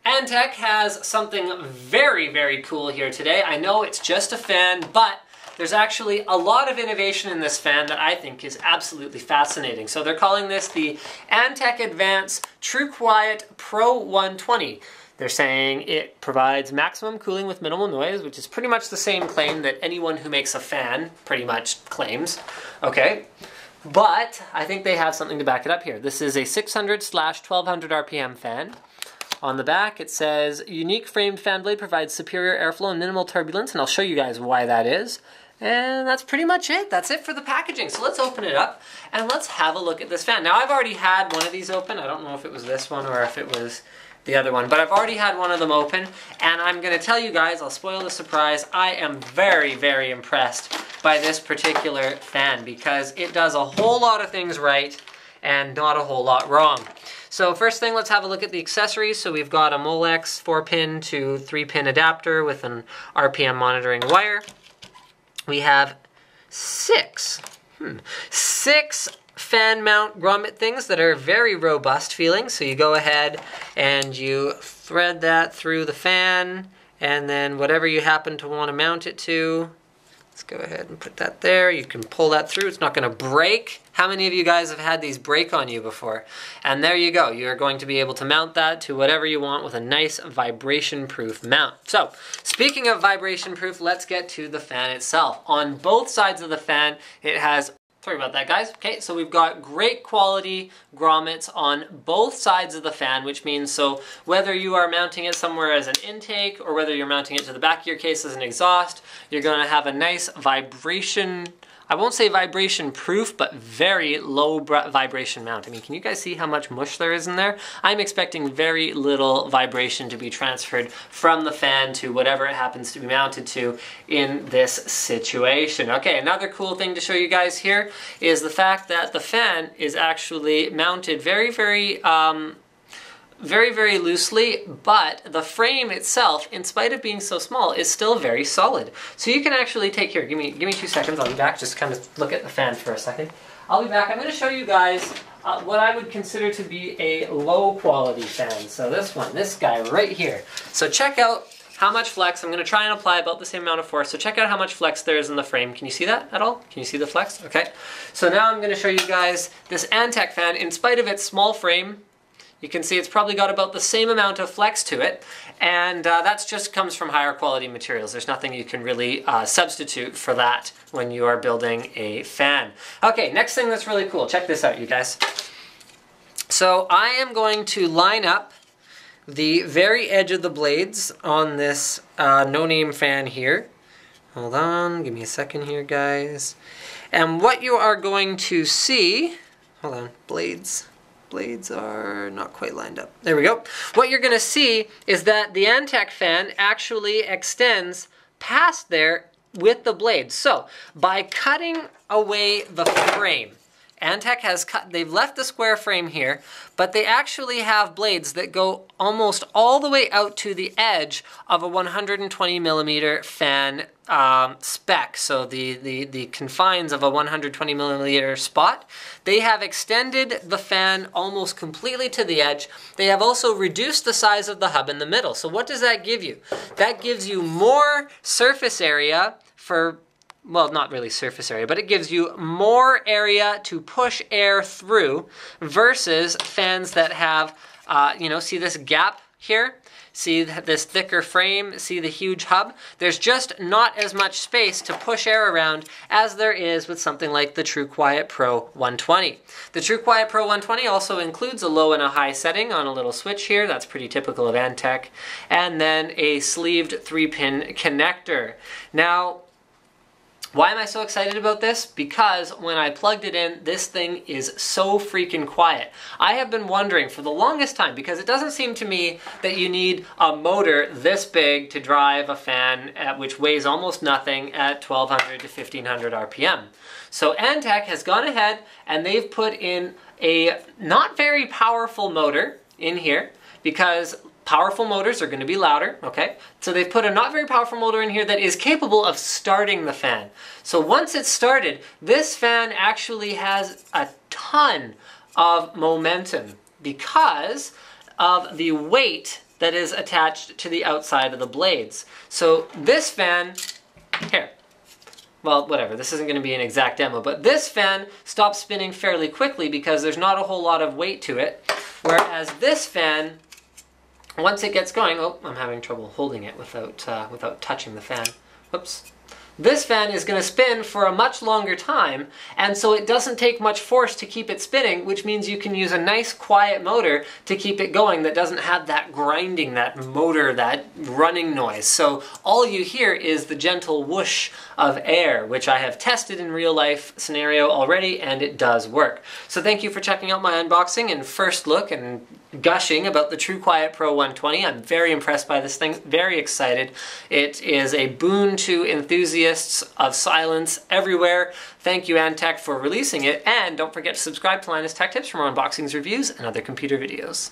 Antec has something very, very cool here today. I know it's just a fan, but there's actually a lot of innovation in this fan that I think is absolutely fascinating. So they're calling this the Antec Advance True Quiet Pro 120. They're saying it provides maximum cooling with minimal noise, which is pretty much the same claim that anyone who makes a fan pretty much claims. Okay, but I think they have something to back it up here. This is a 600/1200 RPM fan. On the back it says, unique framed fan blade provides superior airflow and minimal turbulence, and I'll show you guys why that is. And that's pretty much it. That's it for the packaging. So let's open it up and let's have a look at this fan. Now I've already had one of these open. I don't know if it was this one or if it was the other one, but I've already had one of them open, and I'm going to tell you guys, I'll spoil the surprise, I am very, very impressed by this particular fan because it does a whole lot of things right and not a whole lot wrong. So first thing, let's have a look at the accessories. So we've got a Molex 4-pin to 3-pin adapter with an RPM monitoring wire. We have six fan mount grommet things that are very robust feeling. So you go ahead and you thread that through the fan, and then whatever you happen to want to mount it to, let's go ahead and put that there. You can pull that through. It's not going to break. How many of you guys have had these break on you before? And there you go. You're going to be able to mount that to whatever you want with a nice vibration-proof mount. So, speaking of vibration-proof, let's get to the fan itself. On both sides of the fan, it has, sorry about that guys. Okay, so we've got great quality grommets on both sides of the fan, which means so whether you are mounting it somewhere as an intake or whether you're mounting it to the back of your case as an exhaust, you're going to have a nice vibration, I won't say vibration proof, but very low vibration mount. I mean, can you guys see how much mush there is in there? I'm expecting very little vibration to be transferred from the fan to whatever it happens to be mounted to in this situation. Okay, another cool thing to show you guys here is the fact that the fan is actually mounted very, very loosely, but the frame itself, in spite of being so small, is still very solid. So you can actually take, here, give me 2 seconds, I'll be back, just kind of look at the fan for a second. I'll be back. I'm going to show you guys what I would consider to be a low quality fan. So this one, this guy right here. So check out how much flex. I'm going to try and apply about the same amount of force. So check out how much flex there is in the frame. Can you see that at all? Can you see the flex? Okay. So now I'm going to show you guys this Antec fan. In spite of its small frame, you can see it's probably got about the same amount of flex to it, and that just comes from higher quality materials. There's nothing you can really substitute for that when you are building a fan. Okay, next thing that's really cool. Check this out, you guys. So I am going to line up the very edge of the blades on this no-name fan here. Hold on, give me a second here, guys. And what you are going to see, hold on, blades are not quite lined up. There we go. What you're going to see is that the Antec fan actually extends past there with the blades. So, by cutting away the frame, Antec has they've left the square frame here, but they actually have blades that go almost all the way out to the edge of a 120 millimeter fan spec. So the confines of a 120 millimeter spot. They have extended the fan almost completely to the edge. They have also reduced the size of the hub in the middle. So what does that give you? That gives you more surface area for, well, not really surface area, but it gives you more area to push air through versus fans that have, you know, see this gap here? See this thicker frame? See the huge hub? There's just not as much space to push air around as there is with something like the True Quiet Pro 120. The True Quiet Pro 120 also includes a low and a high setting on a little switch here. That's pretty typical of Antec. And then a sleeved 3-pin connector. Now, why am I so excited about this? Because when I plugged it in, this thing is so freaking quiet. I have been wondering for the longest time, because it doesn't seem to me that you need a motor this big to drive a fan which weighs almost nothing at 1200 to 1500 RPM. So Antec has gone ahead and they've put in a not very powerful motor in here, because powerful motors are going to be louder, okay? So they've put a not very powerful motor in here that is capable of starting the fan. So once it's started, this fan actually has a ton of momentum because of the weight that is attached to the outside of the blades. So this fan, here, well, whatever, this isn't going to be an exact demo, but this fan stops spinning fairly quickly because there's not a whole lot of weight to it, whereas this fan, once it gets going, oh, I'm having trouble holding it without touching the fan. Whoops. This fan is going to spin for a much longer time, and so it doesn't take much force to keep it spinning, which means you can use a nice quiet motor to keep it going that doesn't have that grinding, that motor, that running noise. So all you hear is the gentle whoosh of air, which I have tested in real life scenario already, and it does work. So thank you for checking out my unboxing and first look and gushing about the True Quiet Pro 120. I'm very impressed by this thing, very excited. It is a boon to enthusiasts of silence everywhere. Thank you, Antec, for releasing it, and don't forget to subscribe to Linus Tech Tips for more unboxings, reviews, and other computer videos.